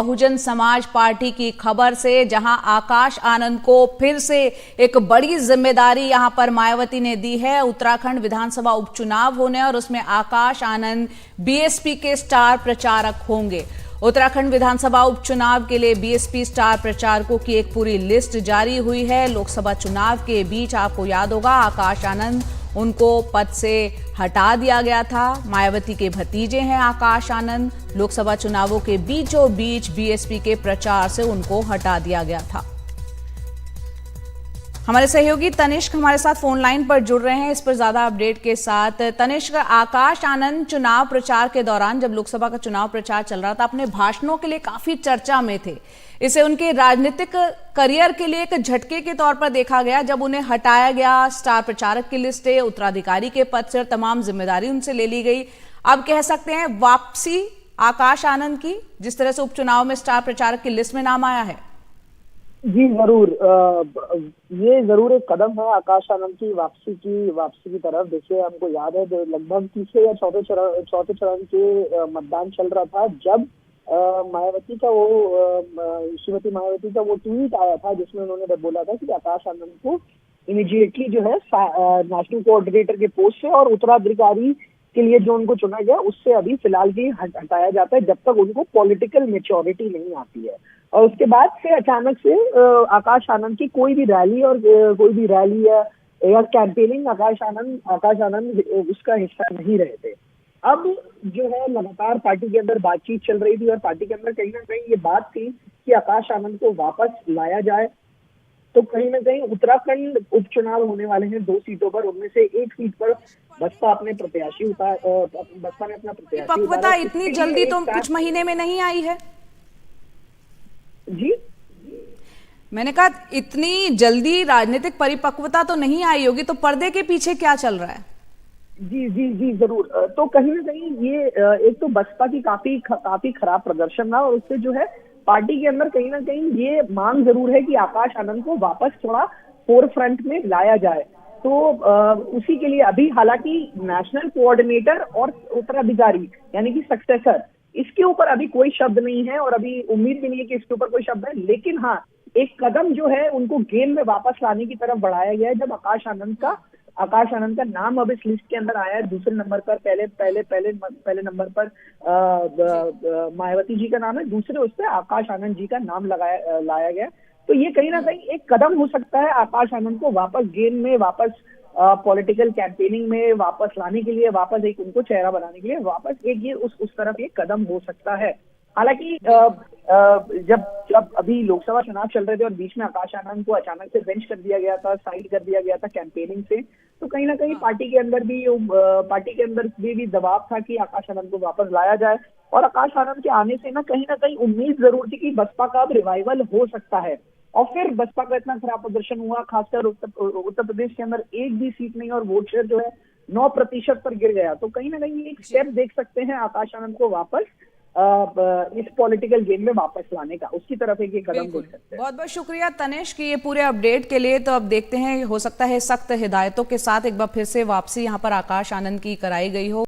Bahujan Samaj party की खबर से, जहां आकाश आनंद को फिर से एक बड़ी जिम्मेदारी यहां पर मायावती ने दी है। उत्तराखंड विधानसभा उपचुनाव होने और उसमें आकाश आनंद बीएसपी के स्टार प्रचारक होंगे। उत्तराखंड विधानसभा उपचुनाव के लिए बीएसपी स्टार प्रचारकों की एक पूरी लिस्ट जारी हुई है। लोकसभा चुनाव के बीच आपको याद होगा आकाश आनंद उनको पद से हटा दिया गया था। मायावती के भतीजे हैं आकाश आनंद। लोकसभा चुनावों के बीचों बीच बीएसपी के प्रचार से उनको हटा दिया गया था। हमारे सहयोगी तनिष्क हमारे साथ फोन लाइन पर जुड़ रहे हैं इस पर ज्यादा अपडेट के साथ। तनिष्क, आकाश आनंद चुनाव प्रचार के दौरान, जब लोकसभा का चुनाव प्रचार चल रहा था, अपने भाषणों के लिए काफी चर्चा में थे। इसे उनके राजनीतिक करियर के लिए एक झटके के तौर पर देखा गया जब उन्हें हटाया गया स्टार प्रचारक की लिस्ट से, उत्तराधिकारी के पद से, तमाम जिम्मेदारी उनसे ले ली गई। अब कह सकते हैं वापसी आकाश आनंद की, जिस तरह से उपचुनाव में स्टार प्रचारक की लिस्ट में नाम आया है। जी जरूर, ये जरूर एक कदम है आकाश आनंद की वापसी की तरफ। देखिए, हमको याद है लगभग तीसरे या चौथे चरण के मतदान चल रहा था जब मायावती का श्रीमती मायावती का वो ट्वीट आया था जिसमें उन्होंने बोला था कि आकाश आनंद को इमीडिएटली जो है नेशनल कोऑर्डिनेटर के पोस्ट से और उत्तराधिकारी के लिए जो उनको चुना गया उससे अभी फिलहाल भी हटाया जाता है जब तक उनको पॉलिटिकल मेच्योरिटी नहीं आती है। और उसके बाद से अचानक से आकाश आनंद की कोई भी रैली या कैंपेनिंग आकाश आनंद उसका हिस्सा नहीं रहे थे। अब जो है लगातार पार्टी के अंदर बातचीत चल रही थी और पार्टी के अंदर कहीं ना कहीं ये बात थी कि आकाश आनंद को वापस लाया जाए। तो कहीं ना कहीं उत्तराखंड उपचुनाव होने वाले हैं 2 सीटों पर, उनमें से एक सीट पर बसपा ने अपना प्रत्याशी परिपक्वता इतनी जल्दी तो कुछ महीने में नहीं आई है। जी, मैंने कहा इतनी जल्दी राजनीतिक परिपक्वता तो नहीं आई होगी, तो पर्दे के पीछे क्या चल रहा है? जी जरूर। तो कहीं ना कहीं ये एक तो बसपा की काफी खराब प्रदर्शन रहा और उससे जो है पार्टी के अंदर कहीं ना कहीं ये मांग जरूर है कि आकाश आनंद को वापस थोड़ा फोर फ्रंट में लाया जाए। तो उसी के लिए अभी हालांकि नेशनल कोऑर्डिनेटर और उत्तराधिकारी यानी कि सक्सेसर, इसके ऊपर अभी कोई शब्द नहीं है और अभी उम्मीद भी नहीं है कि इसके ऊपर कोई शब्द है। लेकिन हाँ, एक कदम जो है उनको गेम में वापस लाने की तरफ बढ़ाया गया है जब आकाश आनंद का नाम अब इस लिस्ट के अंदर आया है। दूसरे नंबर पर पहले नंबर पर मायावती जी का नाम है, दूसरे उस पर आकाश आनंद जी का नाम लाया गया। तो ये कहीं ना कहीं एक कदम हो सकता है आकाश आनंद को वापस गेम में, वापस पॉलिटिकल कैंपेनिंग में वापस लाने के लिए, वापस एक उनको चेहरा बनाने के लिए वापस एक ये उस तरफ एक कदम हो सकता है। हालांकि जब अभी लोकसभा चुनाव चल रहे थे और बीच में आकाश आनंद को अचानक से बेंच कर दिया गया था, साइड कर दिया गया था कैंपेनिंग से, तो कहीं ना कहीं पार्टी के अंदर भी दबाव था कि आकाश आनंद को वापस लाया जाए। और आकाश आनंद के आने से ना कहीं उम्मीद जरूर थी कि बसपा का अब रिवाइवल हो सकता है। और फिर बसपा का इतना खराब प्रदर्शन हुआ, खासकर उत्तर प्रदेश के अंदर एक भी सीट नहीं और वोट शेयर जो है 9% पर गिर गया। तो कहीं ना कहीं एक स्टेप देख सकते हैं आकाश आनंद को वापस इस पॉलिटिकल गेम में वापस लाने का, उसकी तरफ एक कदम देख सकते हैं। बहुत बहुत शुक्रिया तनिष्क की ये पूरे अपडेट के लिए। तो अब देखते हैं, हो सकता है सख्त हिदायतों के साथ एक बार फिर से वापसी यहाँ पर आकाश आनंद की कराई गई हो।